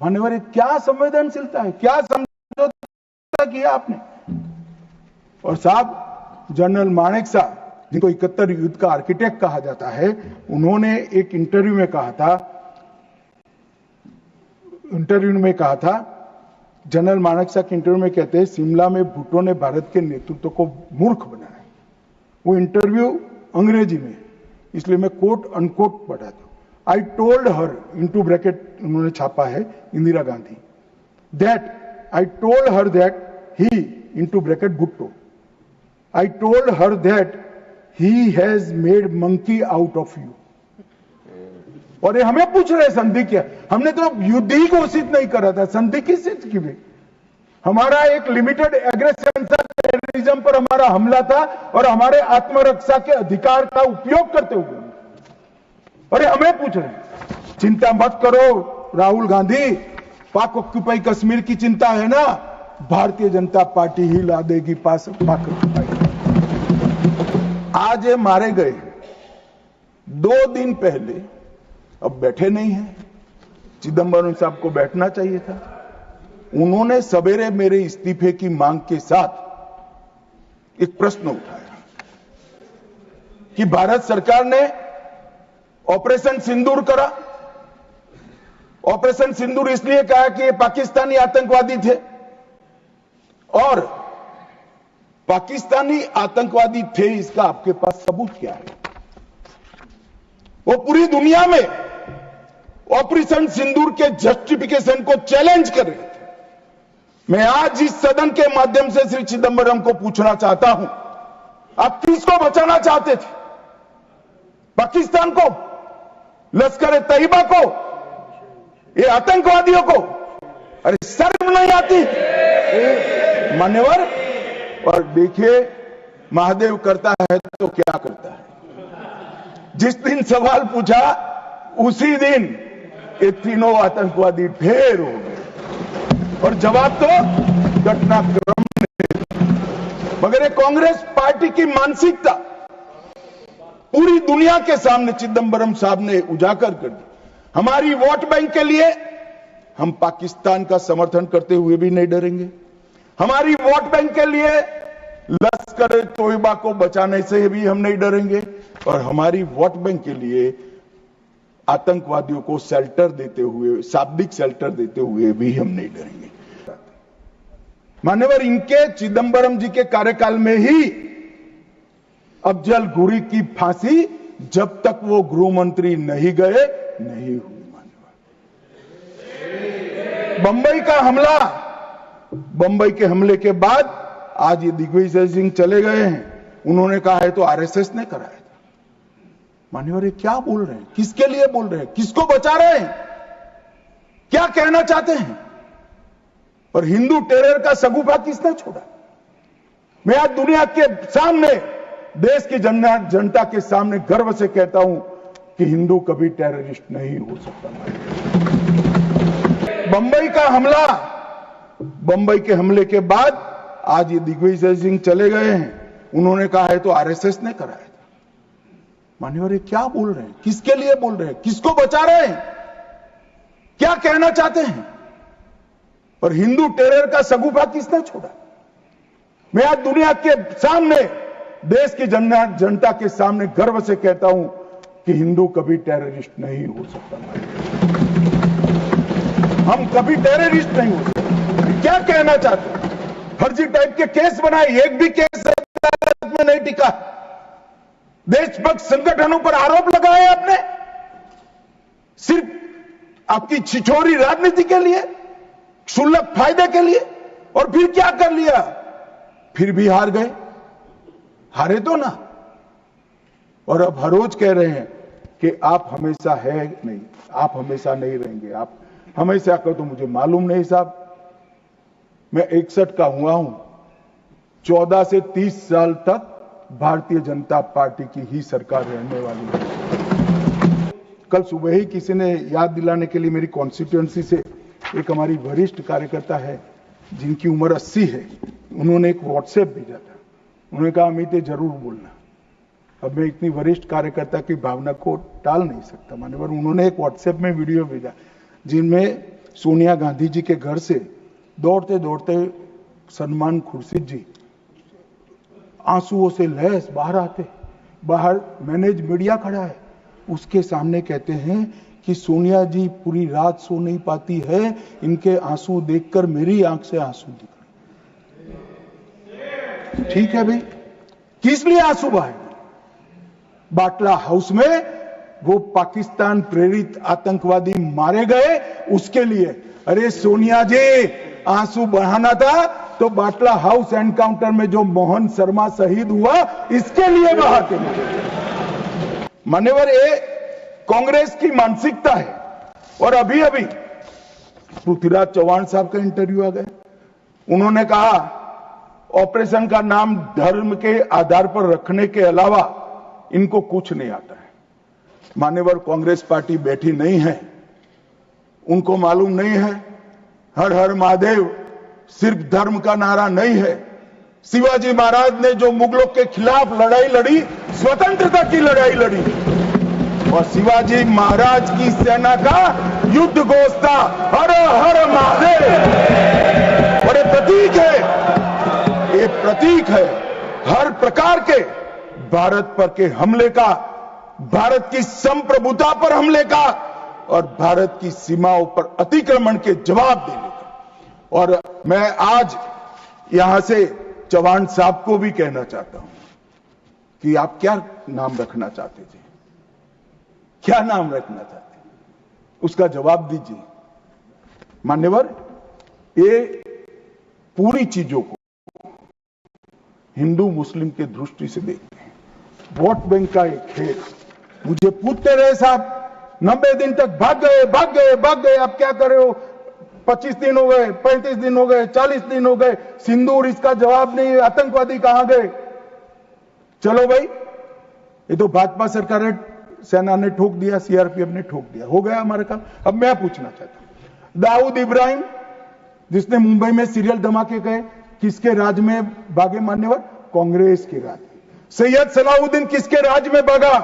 मान्यवर, क्या संवेदनशीलता है, क्या समझौता किया आपने। और साहब, जनरल मानेकशॉ, जिनको 71 युद्ध का आर्किटेक्ट कहा जाता है, उन्होंने एक इंटरव्यू में कहा था, जनरल मानेकशॉ के इंटरव्यू में कहते हैं, शिमला में भुट्टो ने भारत के नेतृत्व को मूर्ख बनाया। वो इंटरव्यू अंग्रेजी में, इसलिए मैं कोट अनकोट पढ़ा था। I told her, into bracket उन्होंने छापा है Indira Gandhi, that I told her that he, into bracket Bhutto, I told her that he has made monkey out of you. और ये हमें पूछ रहे संधि क्या, हमने तो युद्ध ही घोषित नहीं करा था, संधि किस चीज की भी। हमारा एक लिमिटेड एग्रेशन था, टेररिज्म पर हमारा हमला था, और हमारे आत्मरक्षा के अधिकार का उपयोग करते हुए, और हमें पूछ रहे हैं। चिंता मत करो राहुल गांधी, पाक ऑक्यूपाई कश्मीर की चिंता है ना, भारतीय जनता पार्टी ही ला देगी पाक ऑक्यूपाई। आज ये मारे गए 2 दिन पहले, अब बैठे नहीं है, चिदंबरम साहब को बैठना चाहिए था। उन्होंने सवेरे मेरे इस्तीफे की मांग के साथ एक प्रश्न उठाया कि भारत सरकार ने ऑपरेशन सिंदूर करा। ऑपरेशन सिंदूर इसलिए कहा कि ये पाकिस्तानी आतंकवादी थे, और पाकिस्तानी आतंकवादी थे, इसका आपके पास सबूत क्या है। वो पूरी दुनिया में ऑपरेशन सिंदूर के जस्टिफिकेशन को चैलेंज कर रहे थे। मैं आज इस सदन के माध्यम से श्री चिदंबरम को पूछना चाहता हूं, आप किसको बचाना चाहते थे? पाकिस्तान को, लश्कर ए तैयबा को, ये आतंकवादियों को? अरे शर्म नहीं आती मान्यवर। और देखिए, महादेव करता है तो क्या करता है। जिस दिन सवाल पूछा उसी दिन ये तीनों आतंकवादी ढेर हो गए, और जवाब तो घटनाक्रम ने। मगर ये कांग्रेस पार्टी की मानसिकता पूरी दुनिया के सामने चिदंबरम साहब ने उजागर कर दी। हमारी वोट बैंक के लिए हम पाकिस्तान का समर्थन करते हुए भी नहीं डरेंगे। हमारी वोट बैंक के लिए लश्कर ए तोयबा को बचाने से भी हम नहीं डरेंगे, और हमारी वोट बैंक के लिए आतंकवादियों को शेल्टर देते हुए, शाब्दिक शेल्टर देते हुए भी हम नहीं डरेंगे। मान्यवर, इनके चिदंबरम जी के कार्यकाल में ही अफजल गुरी की फांसी, जब तक वो गृह मंत्री नहीं गए, नहीं हुई। मान्यवर, बंबई का हमला, बंबई के हमले के बाद आज ये दिग्विजय सिंह चले गए हैं, उन्होंने कहा है तो आरएसएस ने कराया था। मान्यवर, ये क्या बोल रहे हैं, किसके लिए बोल रहे हैं, किसको बचा रहे हैं, क्या कहना चाहते हैं? और हिंदू टेरर का सगुफा किसने छोड़ा? मैं आज दुनिया के सामने, देश की जनता के सामने गर्व से कहता हूं कि हिंदू कभी टेररिस्ट नहीं हो सकता। बंबई का हमला, बंबई के हमले के बाद आज ये दिग्विजय सिंह चले गए हैं, उन्होंने कहा है तो आरएसएस ने कराया था। मान्यवर, ये क्या बोल रहे हैं, किसके लिए बोल रहे हैं, किसको बचा रहे हैं, क्या कहना चाहते हैं? और हिंदू टेरर का सगुफा किसने छोड़ा? मैं आज दुनिया के सामने, देश की जनता के सामने गर्व से कहता हूं कि हिंदू कभी टेररिस्ट नहीं हो सकता। हम कभी टेररिस्ट नहीं हो सकते। क्या कहना चाहते हैं? फर्जी टाइप के केस बनाए, एक भी केस अदालत में नहीं टिका। देशभक्त संगठनों पर आरोप लगाए आपने, सिर्फ आपकी छिछोरी राजनीति के लिए, क्षुल्लक फायदे के लिए। और फिर क्या कर लिया? फिर भी हार गए। हारे तो ना, और अब हर रोज कह रहे हैं कि आप हमेशा है नहीं, आप हमेशा नहीं रहेंगे, आप हमेशा का तो मुझे मालूम नहीं साहब। मैं 61 का हुआ हूं, 14 से 30 साल तक भारतीय जनता पार्टी की ही सरकार रहने वाली है। कल सुबह ही किसी ने याद दिलाने के लिए मेरी कॉन्स्टिट्यूएंसी से एक हमारी वरिष्ठ कार्यकर्ता है जिनकी उम्र 80 है, उन्होंने एक व्हाट्सएप भेजा था। उन्होंने कहा अमित जरूर बोलना। अब मैं इतनी वरिष्ठ कार्यकर्ता की भावना को टाल नहीं सकता मान्यवर। उन्होंने एक व्हाट्सएप में वीडियो भेजा जिनमें सोनिया गांधी जी के घर से दौड़ते दौड़ते सलमान खुर्शीद जी आंसुओं से लहस बाहर आते, बाहर मैनेज मीडिया खड़ा है, उसके सामने कहते हैं कि सोनिया जी पूरी रात सो नहीं पाती है, इनके आंसू देखकर मेरी आंख से आंसू दिख रहे। ठीक है भाई, किस लिए आंसू बहाए? बाटला हाउस में वो पाकिस्तान प्रेरित आतंकवादी मारे गए, उसके लिए। अरे सोनिया जी, आंसू बहाना था तो बाटला हाउस एनकाउंटर में जो मोहन शर्मा शहीद हुआ, इसके लिए बहाते। मान्यवर, ये कांग्रेस की मानसिकता है। और अभी अभी पृथ्वीराज चौहान साहब का इंटरव्यू आ गया, उन्होंने कहा ऑपरेशन का नाम धर्म के आधार पर रखने के अलावा इनको कुछ नहीं आता है। मान्यवर, कांग्रेस पार्टी बैठी नहीं है, उनको मालूम नहीं है हर हर महादेव सिर्फ धर्म का नारा नहीं है। शिवाजी महाराज ने जो मुगलों के खिलाफ लड़ाई लड़ी, स्वतंत्रता की लड़ाई लड़ी, और शिवाजी महाराज की सेना का युद्ध घोष था हर हर महादेव। और ये प्रतीक है, ये प्रतीक है हर प्रकार के भारत पर के हमले का, भारत की संप्रभुता पर हमले का, और भारत की सीमाओं पर अतिक्रमण के जवाब देने का। और मैं आज यहां से चौहान साहब को भी कहना चाहता हूं कि आप क्या नाम रखना चाहते थे, क्या नाम रखना चाहते, उसका जवाब दीजिए। मान्यवर, ये पूरी चीजों को हिंदू मुस्लिम के दृष्टि से देखते हैं, वोट बैंक का एक खेल। मुझे पूछते रहे साहब, 90 दिन तक भाग गए, अब क्या कर रहे हो? 25 दिन हो गए, 35 दिन हो गए, 40 दिन हो गए, सिंदूर इसका जवाब नहीं, आतंकवादी कहां गए? चलो भाई, ये तो भाजपा सरकार ने, सेना ने ठोक दिया, सीआरपीएफ ने ठोक दिया, हो गया हमारा काम। अब मैं पूछना चाहता हूं, दाऊद इब्राहिम जिसने मुंबई में सीरियल धमाके गए, किसके राज में भागे? मान्यवर, कांग्रेस के राज में। सैयद सलाउद्दीन किसके राज में भागा?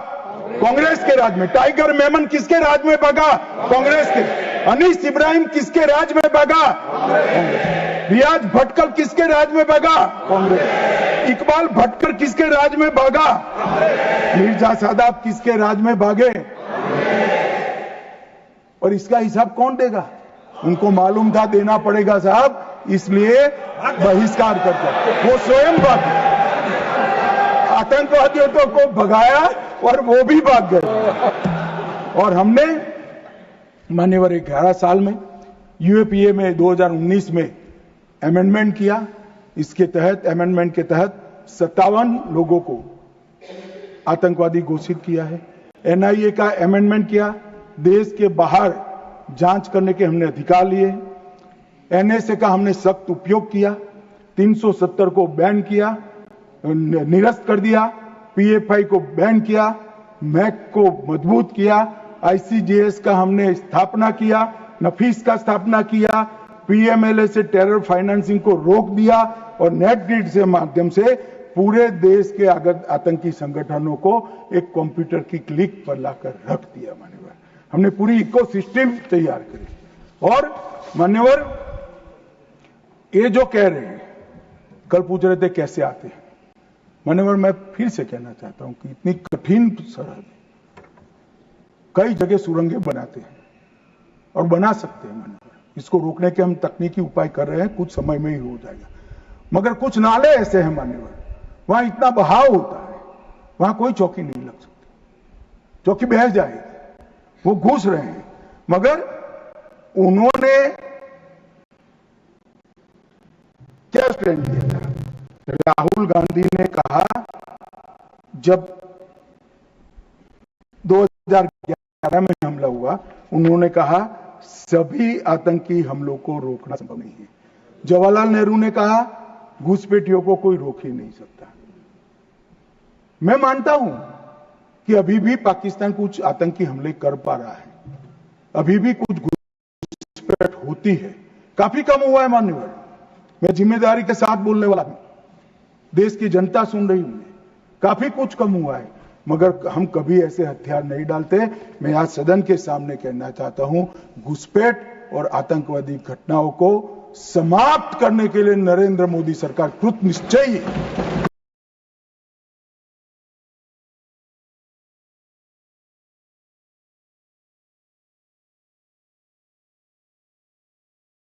कांग्रेस के राज में। टाइगर मेमन किसके राज में भागा? कांग्रेस के। अनीस इब्राहिम किसके राज में भागा? कांग्रेस। रियाज भटकल किसके राज में भागा? कांग्रेस। इकबाल भटकर किसके राज में भागा? मिर्जा सादाब किसके राज में भागे? और इसका हिसाब कौन देगा? उनको मालूम था देना पड़ेगा साहब, इसलिए बहिष्कार करते, वो स्वयं भागे, आतंकवादियों को भगाया और वो भी भाग गए। और हमने मान्यवर 11 साल में यूएपीए में 2019 में अमेंडमेंट किया। इसके तहत, अमेंडमेंट के तहत 57 लोगों को आतंकवादी घोषित किया है। एनआईए का अमेंडमेंट किया, देश के बाहर जांच करने के हमने अधिकार लिए। एनएसए का हमने सख्त उपयोग किया, 370 को बैन किया, निरस्त कर दिया, पीएफआई को बैन किया, मैक को मजबूत किया, आईसीजेएस का हमने स्थापना किया, नफीस का स्थापना किया, पीएमएलए से टेरर फाइनेंसिंग को रोक दिया, और नेट ग्रिड से माध्यम से पूरे देश के आतंकी संगठनों को एक कंप्यूटर की क्लिक पर लाकर रख दिया। मान्यवर, हमने पूरी इकोसिस्टम तैयार करी। और मान्यवर, ये जो कह रहे हैं, कल पूछ रहे थे कैसे आते हैं, मान्यवर मैं फिर से कहना चाहता हूं कि इतनी कठिन सरहद, कई जगह सुरंगें बनाते हैं और बना सकते हैं। मान्यवर, इसको रोकने के हम तकनीकी उपाय कर रहे हैं, कुछ समय में ही हो जाएगा। मगर कुछ नाले ऐसे हैं मान्यवर, वहां इतना बहाव होता है, वहां कोई चौकी नहीं लग सकती, चौकी बह जाएगी, वो घुस रहे हैं। मगर उन्होंने क्या स्टैंड लिया था? राहुल गांधी ने कहा, जब 2011 में हमला हुआ, उन्होंने कहा सभी आतंकी हमलों को रोकना संभव नहीं है। जवाहरलाल नेहरू ने कहा घुसपैठियों को कोई रोक ही नहीं सकता। मैं मानता हूं कि अभी भी पाकिस्तान कुछ आतंकी हमले कर पा रहा है, अभी भी कुछ घुसपैठ होती है, काफी कम हुआ है मान्यवर, मैं जिम्मेदारी के साथ बोलने वाला हूं, देश की जनता सुन रही हूं, काफी कुछ कम हुआ है, मगर हम कभी ऐसे हथियार नहीं डालते। मैं आज सदन के सामने कहना चाहता हूं, घुसपैठ और आतंकवादी घटनाओं को समाप्त करने के लिए नरेंद्र मोदी सरकार कृत निश्चयी है।